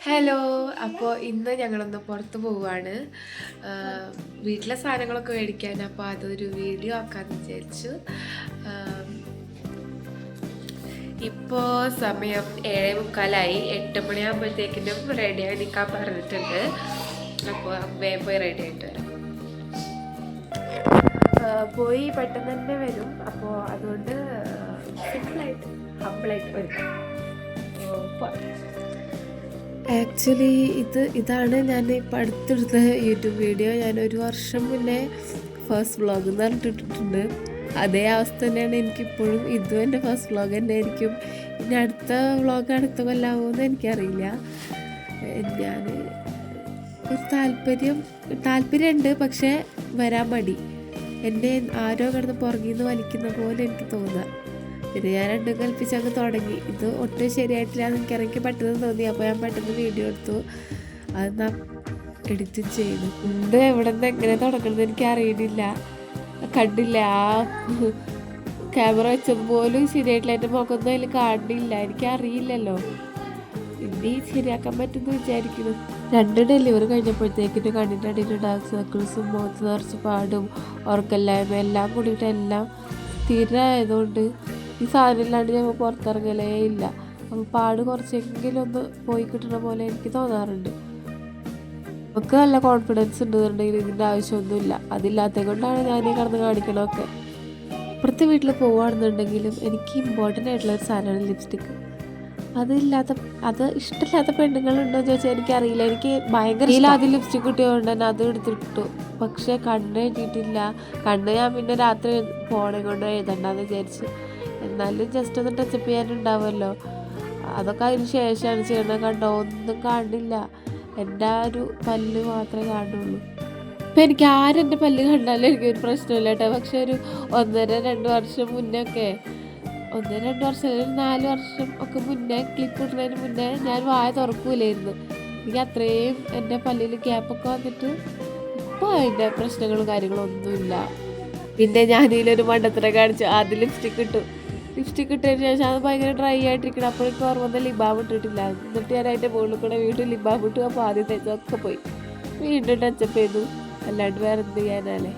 Hello. അപ്പോൾ ഇന്ന് ഞങ്ങളൊന്ന് പുറത്ത് പോവുകയാണ്. വീട്ടിലെ സാധനങ്ങളൊക്കെ മേടിക്കാൻ. അപ്പോൾ അതൊരു വീഡിയോ ആക്കാമെന്ന് വിചാരിച്ചു. ഇപ്പോൾ സമയം 7:45. 8 മണിയാകുമ്പോഴത്തേക്കിനും റെഡിയായി നിൽക്കാൻ പറഞ്ഞിട്ടുണ്ട്. അപ്പോൾ വേഗം പോയി റെഡി ആയിട്ട് വരാം. പോയി പെട്ടെന്ന് തന്നെ വരും. അപ്പോൾ അതുകൊണ്ട് സിമ്പിളായിട്ട് ഹമ്പിളായിട്ട് വരും. ആക്ച്വലി ഇതാണ് ഞാൻ ഇപ്പം അടുത്തെടുത്ത യൂട്യൂബ് വീഡിയോ. ഞാൻ ഒരു വർഷം മുന്നേ ഫസ്റ്റ് വ്ളോഗ് എന്ന് പറഞ്ഞിട്ടിട്ടുണ്ട്. അതേ അവസ്ഥ തന്നെയാണ് എനിക്കിപ്പോഴും. ഇതും എൻ്റെ ഫസ്റ്റ് വ്ളോഗ് തന്നെ ആയിരിക്കും. ഇനി അടുത്ത വ്ളോഗ് അടുത്ത കൊല്ലാവുമെന്ന് എനിക്കറിയില്ല. ഞാൻ ഒരു താല്പര്യമുണ്ട്, പക്ഷേ വരാൻ മടി. എന്നെ ആരോ കിടന്ന് പുറകിൽ നിന്ന് വലിക്കുന്ന പോലെ എനിക്ക് തോന്നുക. പിന്നെ ഞാൻ രണ്ടും കൽപ്പിച്ച് അങ്ങ് തുടങ്ങി. ഇത് ഒട്ടും ശരിയായിട്ടില്ല എന്ന് എനിക്ക് പെട്ടെന്ന് തോന്നി. അപ്പോൾ ഞാൻ പെട്ടെന്ന് വീഡിയോ എടുത്തു. അത് നാം എഡിറ്റ് ചെയ്തു. ഇത് എവിടെ നിന്ന് എങ്ങനെ തുടങ്ങണമെന്ന് എനിക്ക് അറിയണില്ല. കണ്ടില്ല, ആ ക്യാമറ വെച്ചത് പോലും ശരിയായിട്ടില്ല. എൻ്റെ മുഖമൊന്നും അതിൽ കാണുന്നില്ല. എനിക്കറിയില്ലല്ലോ. ഇനി ശരിയാക്കാൻ പറ്റുമെന്ന് വിചാരിക്കുന്നു. 2 ഡെലിവറി കഴിഞ്ഞപ്പോഴത്തേക്കിന് കണ്ണിൻ്റെ ഡാർക്ക് സർക്കിൾസും മുഖത്ത് നിറച്ച് പാടും ഉറക്കല്ലായ്മ എല്ലാം കൂടിയിട്ട് എല്ലാം സ്ഥിരമായതുകൊണ്ട് ഈ സാധനം ഇല്ലാണ്ട് ഞങ്ങൾ പുറത്തിറങ്ങലേ ഇല്ല. അപ്പോൾ പാട് കുറച്ചെങ്കിലും ഒന്ന് പോയി കിട്ടണ പോലെ എനിക്ക് തോന്നാറുണ്ട്. നമുക്ക് നല്ല കോൺഫിഡൻസ് ഉണ്ടെന്നുണ്ടെങ്കിൽ ഇതിൻ്റെ ആവശ്യമൊന്നുമില്ല. അതില്ലാത്തത് കൊണ്ടാണ് ഞാൻ ഈ കടന്ന് കാണിക്കണമൊക്കെ. അപ്പുറത്തെ വീട്ടിൽ പോവുകയാണെന്നുണ്ടെങ്കിലും എനിക്ക് ഇമ്പോർട്ടൻ്റ് ആയിട്ടുള്ളൊരു സാധനമാണ് ലിപ്സ്റ്റിക്ക്. അത് ഇഷ്ടമില്ലാത്ത പെണ്ണുങ്ങളുണ്ടോ എന്ന് ചോദിച്ചാൽ എനിക്കറിയില്ല. എനിക്ക് ഭയങ്കര ആദ്യം ലിപ്സ്റ്റിക്ക് കിട്ടിയതുകൊണ്ട് തന്നെ അത് എടുത്തിട്ടു. പക്ഷേ കണ്ണ് എഴുതിയിട്ടില്ല. കണ്ണ് ഞാൻ പിന്നെ രാത്രി ഫോണെ കൊണ്ട് എഴുതണ്ടെന്ന് വിചാരിച്ചു. എന്നാലും ജസ്റ്റ് ഒന്ന് ടച്ചപ്പ് ചെയ്യാനുണ്ടാവുമല്ലോ. അതൊക്കെ അതിന് ശേഷമാണ് ചെയ്യണത്. കണ്ടോ, ഒന്നും കാണില്ല. എൻ്റെ ആ ഒരു പല്ല് മാത്രമേ കാണുള്ളൂ. ഇപ്പം എനിക്ക് ആരെൻ്റെ പല്ല് കണ്ടാലും എനിക്കൊരു പ്രശ്നമില്ല കേട്ടോ. പക്ഷെ ഒരു 1.5-2 വർഷം മുന്നേ ഒക്കെ 1-2 വർഷം അല്ലെങ്കിൽ 4 വർഷം ഒക്കെ മുന്നേ, ക്ലിപ്പ് ഇടുന്നതിന് മുന്നേ ഞാൻ വായ തുറക്കൂലായിരുന്നു. എനിക്ക് അത്രയും എൻ്റെ പല്ലിൽ ഗ്യാപ്പൊക്കെ വന്നിട്ട് ഇപ്പോൾ അതിൻ്റെ പ്രശ്നങ്ങളും കാര്യങ്ങളും ഒന്നുമില്ല. പിന്നെ ഞാനതിലൊരു മണ്ടത്തരം കാണിച്ചു. ആദ്യം ലിപ്സ്റ്റിക്ക് ഇട്ടതിന് ശേഷം അത് ഭയങ്കര ഡ്രൈ ആയിട്ടിരിക്കണം. അപ്പോഴേക്കും ഓർമ്മ ലിബാം ഇട്ടിട്ടില്ല. എന്നിട്ട് ഞാൻ അതിൻ്റെ മുകളിൽ കൂടെ വീണ്ടും ലിബാം ഇട്ടു. അപ്പോൾ ആദ്യം തേച്ചൊക്കെ പോയി. വീണ്ടും ടച്ചപ്പ് ചെയ്തു. അല്ലാണ്ട് വേറെ എന്ത് ചെയ്യാനല്ലേ.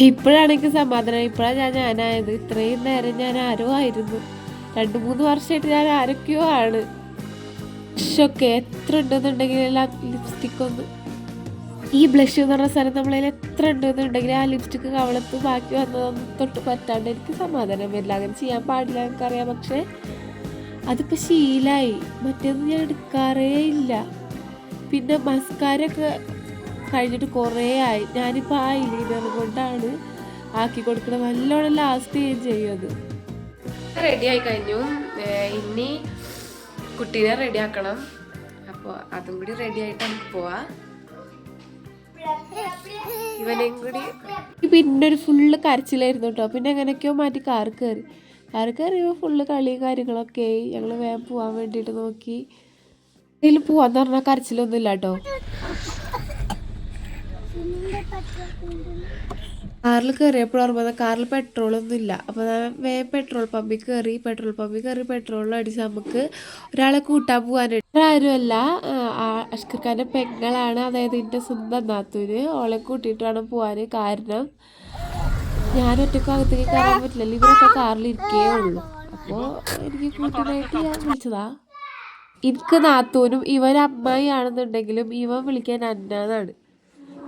ഇപ്പോഴാണെങ്കിൽ സമാധാനം. ഇപ്പോഴാണ് ഞാനായത്. ഇത്രയും നേരം ഞാൻ ആരോ ആയിരുന്നു. 2-3 വർഷമായിട്ട് ഞാൻ ആരൊക്കെയോ ആണ്. ബ്ലഷൊക്കെ എത്ര ഉണ്ടെന്നുണ്ടെങ്കിൽ ലിപ്സ്റ്റിക്കൊന്ന്, ഈ ബ്ലഷ് എന്ന് പറഞ്ഞ സ്ഥലം നമ്മളതിൽ എത്ര ഉണ്ടെന്നുണ്ടെങ്കിൽ ആ ലിപ്സ്റ്റിക്ക് കവളത്ത് ബാക്കി വന്നതൊന്നും തൊട്ട് പറ്റാണ്ട് എനിക്ക് സമാധാനം വരില്ല. അങ്ങനെ ചെയ്യാൻ പാടില്ല എനിക്കറിയാം. പക്ഷേ അതിപ്പോൾ ശീലമായി. മറ്റേതൊന്നും ഞാൻ എടുക്കാറേ ഇല്ല. പിന്നെ മസ്കാരൊക്കെ കഴിഞ്ഞിട്ട് കുറേ ആയി. ഞാനിപ്പോൾ ആ ഐലൈനർ കൊണ്ടാണ് ആക്കി കൊടുക്കുന്നത്. നല്ലോണം ലാസ്റ്റ് ചെയ്യും അത്. റെഡി ആയി കഴിഞ്ഞു. ഇനി കുട്ടീനെ റെഡി ആക്കണം. അപ്പോൾ അതും കൂടി റെഡി ആയിട്ട് നമുക്ക് പോവാം. ഇവനെയും കൂടി. പിന്നെ ഒരു ഫുള്ള് കരച്ചിലായിരുന്നു കേട്ടോ. പിന്നെ എങ്ങനെയൊക്കെയോ മാറ്റി കാർ കയറിയപ്പോൾ ഫുള്ള് കളിയും കാര്യങ്ങളൊക്കെ ആയി. ഞങ്ങൾ വേഗം പോകാൻ വേണ്ടിയിട്ട് നോക്കി. ഇതിൽ പോവാന്ന് പറഞ്ഞാൽ കരച്ചിലൊന്നും ഇല്ല കേട്ടോ. കാറിൽ കയറിയപ്പോൾ ഓർമ്മ, കാറിൽ പെട്രോളൊന്നും ഇല്ല. അപ്പോൾ ഞാൻ വേഗം പെട്രോൾ പമ്പിൽ കയറി പെട്രോൾ അടിച്ച് നമുക്ക് ഒരാളെ കൂട്ടാൻ പോകാനായിട്ട്. ആരുമല്ല, അഷ്കർ ഖാൻ്റെ പെങ്ങളാണ്. അതായത് എൻ്റെ സ്വന്തം നാത്തൂര്. ഓളെ കൂട്ടിയിട്ട് വേണം പോകാൻ. കാരണം ഞാൻ ഒറ്റയ്ക്ക് അകത്തേക്ക് കയറാൻ പറ്റില്ലല്ലോ. ഇവരൊക്കെ കാറിൽ ഇരിക്കേ ഉള്ളൂ. അപ്പോൾ എനിക്ക് കൂട്ടാനായിട്ട് ഞാൻ വിളിച്ചതാ. എനിക്ക് നാത്തൂനും ഇവൻ അമ്മായി ആണെന്നുണ്ടെങ്കിലും ഇവൻ വിളിക്കാൻ അന്നാന്നാണ്.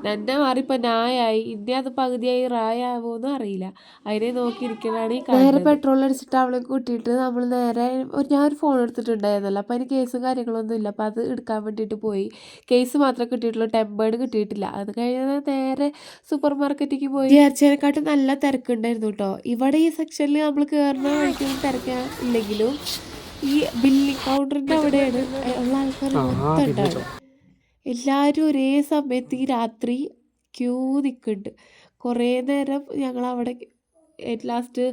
നന്ന മാറിപ്പോൾ നായായി. ഇന്നെ അത് പകുതിയായി റായാവോന്നും അറിയില്ല. അതിനെ നോക്കിയിരിക്കണതാണ് ഈ നേരെ പെട്രോൾ അടിച്ചിട്ട് അവളെ കൂട്ടിയിട്ട് നമ്മൾ നേരെ ഞാൻ ഒരു ഫോൺ എടുത്തിട്ടുണ്ടായിരുന്നല്ലോ. അപ്പോൾ അതിന് കേസും കാര്യങ്ങളൊന്നും ഇല്ല. അപ്പോൾ അത് എടുക്കാൻ വേണ്ടിയിട്ട് പോയി. കേസ് മാത്രമേ കിട്ടിയിട്ടുള്ളൂ, ടെമ്പേർഡ് കിട്ടിയിട്ടില്ല. അത് കഴിഞ്ഞാൽ നേരെ സൂപ്പർ മാർക്കറ്റിലേക്ക് പോയി. വിചാരിച്ചതിനെക്കാട്ടും നല്ല തിരക്കുണ്ടായിരുന്നു കേട്ടോ. ഇവിടെ ഈ സെക്ഷനിൽ നമ്മൾ കയറുന്ന വഴിക്കൊന്നും തിരക്കില്ലെങ്കിലും ഈ ബില്ലിംഗ് കൗണ്ടറിൻ്റെ അവിടെയാണ് ഉള്ള ആൾക്കാർ മൊത്തം ഉണ്ടാവുക. എല്ലാവരും ഒരേ സമയത്ത് ഈ രാത്രി ക്യൂ നിൽക്കുന്നുണ്ട്. കുറേ നേരം ഞങ്ങളവിടെ ലാസ്റ്റ്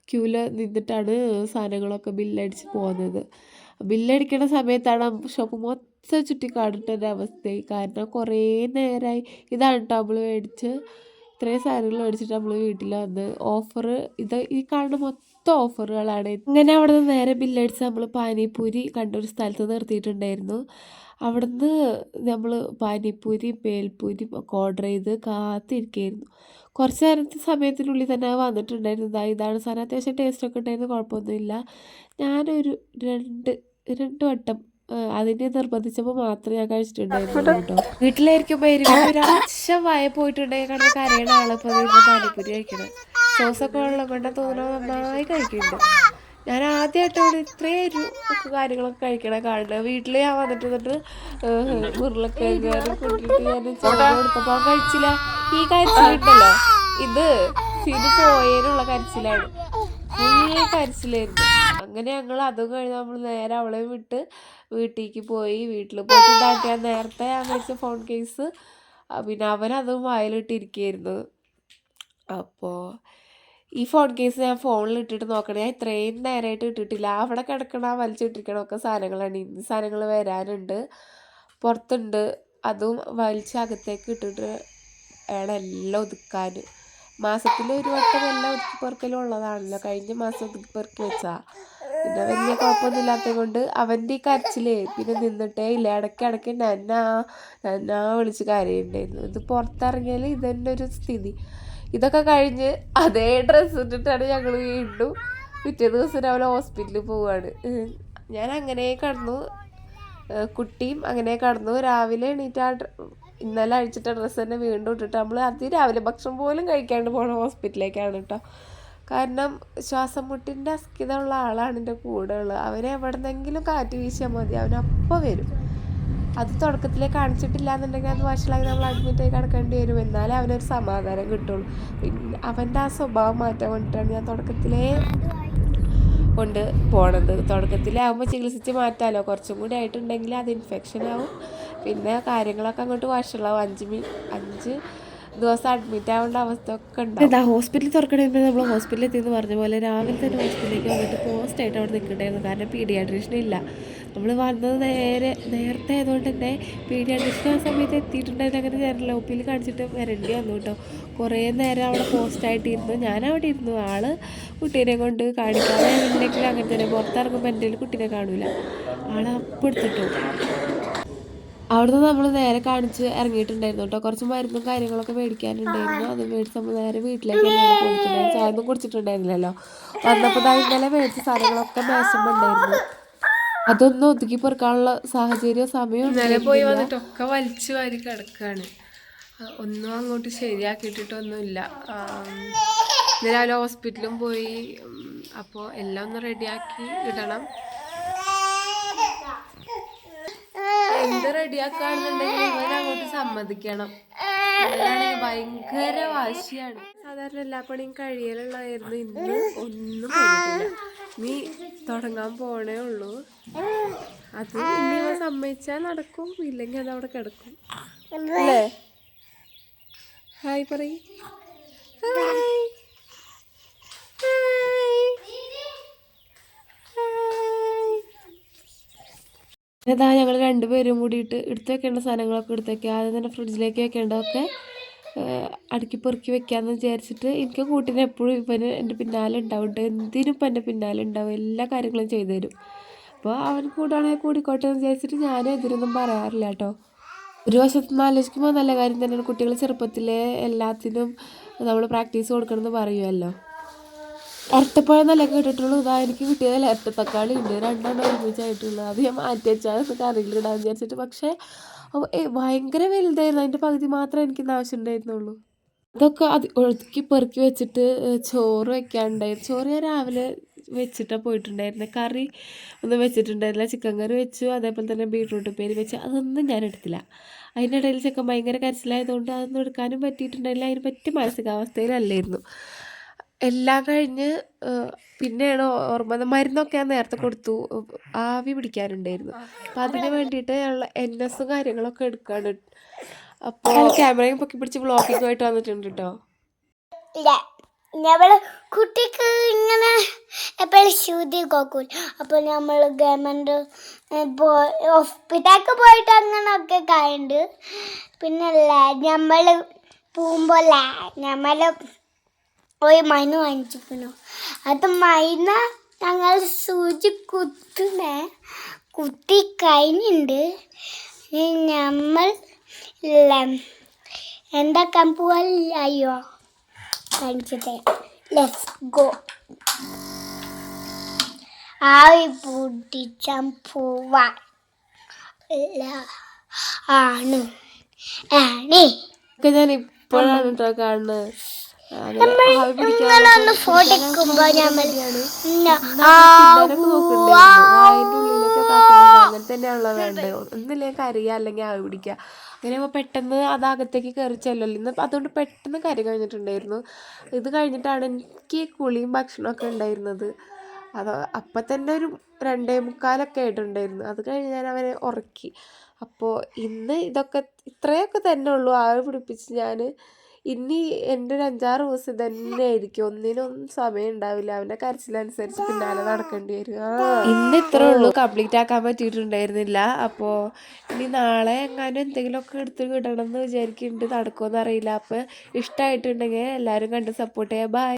ക്യൂവിൽ നിന്നിട്ടാണ് സാധനങ്ങളൊക്കെ ബില്ലടിച്ച് പോകുന്നത്. ബില്ലടിക്കുന്ന സമയത്താണ് ഷോപ്പ് മൊത്തം ചുറ്റിക്കാണിട്ടൊരു അവസ്ഥയായി. കാരണം കുറേ നേരമായി. ഇതാണ് കേട്ടോ നമ്മൾ മേടിച്ച് ഇത്രയും സാധനങ്ങൾ മേടിച്ചിട്ട് നമ്മൾ വീട്ടിൽ വന്ന്. ഓഫർ ഈ കാണുന്ന മൊത്തം ഓഫറുകളാണ്. ഇങ്ങനെ അവിടെ നിന്ന് നേരെ ബില്ലടിച്ച് നമ്മൾ പാനിപൂരി കണ്ടൊരു സ്ഥലത്ത് നിർത്തിയിട്ടുണ്ടായിരുന്നു. അവിടുന്ന് നമ്മൾ പാനിപൂരി പേൽപൂരിയും ഒക്കെ ഓർഡർ ചെയ്ത് കാത്തിരിക്കുകയായിരുന്നു. കുറച്ച് നേരത്തെ സമയത്തിനുള്ളിൽ തന്നെ അത് വന്നിട്ടുണ്ടായിരുന്നു. ഇതാണ് സാധനം. അത്യാവശ്യം ടേസ്റ്റൊക്കെ ഉണ്ടായിരുന്നു, കുഴപ്പമൊന്നുമില്ല. ഞാനൊരു രണ്ട് വട്ടം അതിനെ നിർബന്ധിച്ചപ്പോൾ മാത്രമേ ഞാൻ കഴിച്ചിട്ടുണ്ടായിരുന്നുള്ളൂ കേട്ടോ. വീട്ടിലായിരിക്കുമ്പോൾ ഒരാവശ്യം വായ പോയിട്ടുണ്ടെങ്കിൽ കണ്ട് കരയണ ആളിപ്പോൾ ഇന്ന് പാനിപ്പൂരി കഴിക്കണം. സോസൊക്കെ വെള്ളം കൊണ്ട് തോന്നുന്നത് നന്നായി കഴിക്കുന്നുണ്ട്. ഞാൻ ആദ്യമായിട്ടാണ് ഇത്രയും കാര്യങ്ങളൊക്കെ കഴിക്കണ കാണുന്നത്. വീട്ടിൽ ഞാൻ വന്നിട്ട് ഉരുളക്കിഴങ്ങാനും കൂട്ടിയിട്ട് ഞാൻ ചോറ് കൊടുത്തപ്പോൾ കഴിച്ചില്ല. ഈ കരച്ചിലുണ്ടല്ലോ, ഇത് പോയതിനുള്ള കരച്ചിലാണ്. ഫുൾ കരച്ചിലായിരുന്നു. അങ്ങനെ ഞങ്ങൾ അതും കഴിഞ്ഞ് നമ്മൾ നേരെ അവളെ വിട്ട് വീട്ടിലേക്ക് പോയി. വീട്ടിൽ പോയിട്ട് ഇതാക്കിയാൽ നേരത്തെ ഞാൻ മേടിച്ച ഫോൺ കേസ് പിന്നെ അവനതും വായിലിട്ടിരിക്കുകയായിരുന്നു. അപ്പോൾ ഈ ഫോൺ കേസ് ഞാൻ ഫോണിൽ ഇട്ടിട്ട് നോക്കണേ. ഞാൻ ഇത്രയും നേരമായിട്ട് ഇട്ടിട്ടില്ല. അവിടെ കിടക്കണ വലിച്ചിട്ടിരിക്കണമൊക്കെ സാധനങ്ങളാണ്. ഇന്ന് സാധനങ്ങൾ വരാനുണ്ട്, പുറത്തുണ്ട്. അതും വലിച്ചകത്തേക്ക് ഇട്ടിട്ട് വേണം എല്ലാം ഒതുക്കാൻ. മാസത്തിൽ ഒരു വട്ടം എല്ലാം ഒതുക്കി പെറുക്കലും ഉള്ളതാണല്ലോ. കഴിഞ്ഞ മാസം ഒതുക്കി പെറുക്കി വെച്ചതാണ്. പിന്നെ വലിയ കുഴപ്പമൊന്നും ഇല്ലാത്തത് കൊണ്ട് അവൻ്റെ ഈ കരച്ചിലേ പിന്നെ നിന്നിട്ടേ ഇല്ല. ഇടയ്ക്കിടയ്ക്ക് നന്നാ വിളിച്ച് കരയുണ്ടായിരുന്നു. ഇത് പുറത്തിറങ്ങിയാൽ ഇതന്നെ ഒരു സ്ഥിതി. ഇതൊക്കെ കഴിഞ്ഞ് അതേ ഡ്രസ്സ് ഇട്ടിട്ടാണ് ഞങ്ങൾ വീണ്ടും പിറ്റേ ദിവസം രാവിലെ ഹോസ്പിറ്റലിൽ പോവുകയാണ്. ഞാൻ അങ്ങനെ കടന്നു, കുട്ടിയും അങ്ങനെ കടന്നു. രാവിലെ എണീറ്റ് ഇന്നലെ അഴിച്ചിട്ട ഡ്രസ്സ് തന്നെ വീണ്ടും ഇട്ടിട്ട് നമ്മൾ രാവിലെ ഭക്ഷണം പോലും കഴിക്കാണ്ട് പോണ ഹോസ്പിറ്റലിലേക്കാണ് കേട്ടോ. കാരണം ശ്വാസം മുട്ടിൻ്റെ അസ്കിതമുള്ള ആളാണ് എൻ്റെ കൂടെ ഉള്ളത്. അവനെ എവിടെന്നെങ്കിലും കാറ്റ് വീശിയാൽ മതി, അവനപ്പം വരും. അത് തുടക്കത്തിലേ കാണിച്ചിട്ടില്ല എന്നുണ്ടെങ്കിൽ അത് വഷളായി നമ്മൾ അഡ്മിറ്റായി കിടക്കേണ്ടി വരും. എന്നാലേ അവനൊരു സമാധാനം കിട്ടുള്ളൂ. പിന്നെ അവൻ്റെ ആ സ്വഭാവം മാറ്റാൻ വേണ്ടിയിട്ടാണ് ഞാൻ തുടക്കത്തിലേ കൊണ്ട് പോണത്. തുടക്കത്തിലാകുമ്പോൾ ചികിത്സിച്ച് മാറ്റാമല്ലോ. കുറച്ചും കൂടി ആയിട്ടുണ്ടെങ്കിൽ അത് ഇൻഫെക്ഷൻ ആവും. പിന്നെ കാര്യങ്ങളൊക്കെ അങ്ങോട്ട് വഷളാവും. 5 ദിവസം അഡ്മിറ്റ് ആവേണ്ട അവസ്ഥ ഒക്കെ ഉണ്ടാവും. ഹോസ്പിറ്റലിൽ തുറക്കണമെങ്കിൽ നമ്മൾ ഹോസ്പിറ്റലിൽ എത്തിയെന്ന് പറഞ്ഞ പോലെ രാവിലെ തന്നെ ഹോസ്പിറ്റലിലേക്ക് വന്നിട്ട് പോസ്റ്റായിട്ട് അവിടെ നിൽക്കണ്ടായിരുന്നു. കാരണം പീഡിയാട്രീഷ്യൻ ഇല്ല. നമ്മൾ വന്നത് നേരത്തെ ആയതുകൊണ്ട് തന്നെ പീഡിയാട്രീഷ്യൻ ആ സമയത്ത് എത്തിയിട്ടുണ്ടായിരുന്നു. അങ്ങനെ ജനറൽ ഒ പിയിൽ കാണിച്ചിട്ട് വരേണ്ടി വന്നു കേട്ടോ. കുറേ നേരം അവിടെ പോസ്റ്റായിട്ടിരുന്നു. ഞാനവിടെ ഇരുന്നു. കുട്ടീനെ കൊണ്ട് കാണിക്കാതെ ഇല്ലെങ്കിൽ അങ്ങനെ തന്നെ പുറത്തിറങ്ങുമ്പോൾ എൻ്റെ കുട്ടീനെ കാണൂല. അപ്പം എടുത്തിട്ടു. അവിടുന്ന് നമ്മൾ നേരെ കാണിച്ച് ഇറങ്ങിയിട്ടുണ്ടായിരുന്നു കേട്ടോ. കുറച്ച് മരുന്നും കാര്യങ്ങളൊക്കെ മേടിക്കാനുണ്ടായിരുന്നു. അത് മേടിച്ച് നമ്മൾ നേരെ വീട്ടിലേക്ക് തന്നെയാണ് പോയിട്ടുണ്ടായിരുന്നു. ചായ ഒന്നും കുടിച്ചിട്ടുണ്ടായിരുന്നില്ലല്ലോ. വന്നപ്പോൾ ഇന്നലെ മേടിച്ച സാധനങ്ങളൊക്കെ മേശമുണ്ടായിരുന്നു. അതൊന്നും ഒതുക്കി പൊറുക്കാനുള്ള സാഹചര്യവും സമയവും ഇന്നലെ പോയി വന്നിട്ടൊക്കെ വലിച്ചു വാരി കിടക്കുകയാണ്. ഒന്നും അങ്ങോട്ട് ശരിയാക്കിയിട്ടിട്ടൊന്നുമില്ല. ഇന്ന് രാവിലെ ഹോസ്പിറ്റലും പോയി. അപ്പോൾ എല്ലാം ഒന്ന് റെഡിയാക്കി ഇടണം. എന്ത് റെഡിയാക്കുകയാണെന്നുണ്ടെങ്കിൽ ഇവരങ്ങോട്ട് സമ്മതിക്കണം. ഇവരാണെങ്കിൽ ഭയങ്കര വാശിയാണ്. സാധാരണ എല്ലാ പണിയും കഴിയലുള്ളതായിരുന്നു. ഇന്ന് ഒന്നും കഴിഞ്ഞിട്ടില്ല. നീ തുടങ്ങാൻ പോണേ ഉള്ളൂ. അത് ഇനി ഇവ സമ്മതിച്ചാൽ നടക്കും, ഇല്ലെങ്കിൽ അതവിടെ കിടക്കും അല്ലേ? ഹായ് പറയ്. അതാ ഞങ്ങൾ രണ്ടുപേരും കൂടിയിട്ട് എടുത്ത് വെക്കേണ്ട സാധനങ്ങളൊക്കെ എടുത്ത് വയ്ക്കുക. ആദ്യം തന്നെ ഫ്രിഡ്ജിലേക്ക് വെക്കേണ്ടതൊക്കെ അടുക്കി പെറുക്കി വെക്കാമെന്ന് വിചാരിച്ചിട്ട് എനിക്ക് കൂട്ടിന് എപ്പോഴും ഇവന് എൻ്റെ പിന്നാലെ ഉണ്ടാവും. എന്തിനും ഇപ്പം എൻ്റെ പിന്നാലെ ഉണ്ടാവും. എല്ലാ കാര്യങ്ങളും ചെയ്തു തരും. അപ്പോൾ അവൻ കൂടാണെങ്കിൽ കൂടിക്കോട്ടെ എന്ന് വിചാരിച്ചിട്ട് ഞാനും എതിരൊന്നും പറയാറില്ല കേട്ടോ. ഒരു വശത്ത് നിന്ന് ആലോചിക്കുമ്പോൾ നല്ല കാര്യം തന്നെയാണ്. കുട്ടികൾ ചെറുപ്പത്തിലെ എല്ലാത്തിനും നമ്മൾ പ്രാക്ടീസ് കൊടുക്കണമെന്ന് പറയുമല്ലോ. ഇരട്ടപ്പഴം നല്ല കേട്ടിട്ടുള്ളൂ. എനിക്ക് കിട്ടിയതല്ല, ഇരട്ടത്തക്കാളി ഉണ്ട്, 2 ഒരുമിച്ചായിട്ടുള്ളത്. അത് ഞാൻ മാറ്റി വെച്ചാൽ കറിയിലിടാൻ വിചാരിച്ചിട്ട്. പക്ഷേ ഭയങ്കര വലുതായിരുന്നു. അതിൻ്റെ പകുതി മാത്രമേ എനിക്ക് ആവശ്യമുണ്ടായിരുന്നുള്ളൂ. അതൊക്കെ ഒതുക്കി പെറുക്കി വെച്ചിട്ട് ചോറ് വെക്കാനുണ്ടായിരുന്നു. ചോറ് ഞാൻ രാവിലെ വെച്ചിട്ടാണ് പോയിട്ടുണ്ടായിരുന്നത്. കറി ഒന്നും വെച്ചിട്ടുണ്ടായിരുന്നില്ല. ചിക്കൻ കറി വെച്ചു, അതേപോലെ തന്നെ ബീട്രൂട്ട് ഉപ്പേരി വെച്ചു. അതൊന്നും ഞാൻ എടുത്തില്ല. അതിനിടയിൽ ചെക്കൻ ഭയങ്കര കരച്ചിലായതുകൊണ്ട് അതൊന്നും എടുക്കാനും പറ്റിയിട്ടുണ്ടായില്ല. അതിന് പറ്റിയ മാനസികാവസ്ഥയിലല്ലായിരുന്നു. എല്ലാം കഴിഞ്ഞ് പിന്നെയാണ് ഓർമ്മ, മരുന്നൊക്കെ ഞാൻ നേരത്തെ കൊടുത്തു. ആവി പിടിക്കാനുണ്ടായിരുന്നു. അപ്പം അതിന് വേണ്ടിയിട്ട് NS കാര്യങ്ങളൊക്കെ എടുക്കാണ്. അപ്പോൾ ക്യാമറയും പൊക്കി പിടിച്ച് വ്ളോഗിങ്ങുമായിട്ട് വന്നിട്ടുണ്ട് കേട്ടോ. ഞമ്മള് കുട്ടിക്ക് ഇങ്ങനെ എപ്പോഴും ശുദ്ധി കോക്കൂല. അപ്പോൾ നമ്മൾ ഗവൺമെൻറ് ഹോസ്പിറ്റലിലേക്ക് പോയിട്ട് അങ്ങനെയൊക്കെ കായുണ്ട്. പിന്നല്ലേ നമ്മൾ പോകുമ്പോൾ നമ്മൾ ഒരു മൈന വാങ്ങിച്ചിരിക്കണു. അത് മൈന ഞങ്ങൾ സൂചി കുത്തി കഴിഞ്ഞിട്ടുണ്ട്. നമ്മൾ എന്താക്കാൻ പോവല്ലോ കാണിച്ചിട്ടേ. Let's go. ആവി പൊട്ടിച്ചാൻ പോവാൻ ആണ് ഞാൻ ഇപ്പോഴാണ് കേട്ടോ കാണുന്നത്. നിങ്ങളൊന്ന് ഫോട്ടോ എടുക്കുമ്പോ നമ്മൾ അങ്ങനെ തന്നെയാണല്ലോ വേണ്ടത്. ഒന്നില്ലെങ്കിൽ കരയുക അല്ലെങ്കിൽ ആവി പിടിക്കുക. അങ്ങനെ പെട്ടെന്ന് അത് അകത്തേക്ക് കയറി ചെല്ലല്ലോ. ഇന്ന് അതുകൊണ്ട് പെട്ടെന്ന് കരി കഴിഞ്ഞിട്ടുണ്ടായിരുന്നു. ഇത് കഴിഞ്ഞിട്ടാണ് എനിക്ക് കുളിയും ഭക്ഷണമൊക്കെ ഉണ്ടായിരുന്നത്. അത് അപ്പം തന്നെ ഒരു 2:45 ആയിട്ടുണ്ടായിരുന്നു. അത് കഴിഞ്ഞ് ഞാൻ അവനെ ഉറക്കി. അപ്പോൾ ഇന്ന് ഇത്രയൊക്കെ തന്നെ ഉള്ളൂ ആവി പിടിപ്പിച്ച് ഞാൻ. ഇനി എൻ്റെ ഒരു 5-6 ദിവസം തന്നെ ആയിരിക്കും. ഒന്നിനൊന്നും സമയം ഉണ്ടാവില്ല. അവൻ്റെ കരച്ചിലനുസരിച്ച് പിന്നാലെ നടക്കേണ്ടി വരും. ഇന്ന് ഇത്രേ ഉള്ളൂ, കംപ്ലീറ്റ് ആക്കാൻ പറ്റിയിട്ടുണ്ടായിരുന്നില്ല. അപ്പോൾ ഇനി നാളെ എങ്ങാനും എന്തെങ്കിലുമൊക്കെ എടുത്ത് വിടണം എന്ന് വിചാരിക്കുന്നുണ്ട്. നടക്കുമെന്ന് അറിയില്ല. അപ്പോൾ ഇഷ്ടമായിട്ടുണ്ടെങ്കിൽ എല്ലാവരും കണ്ട് സപ്പോർട്ട് ചെയ്യുക. ബൈ.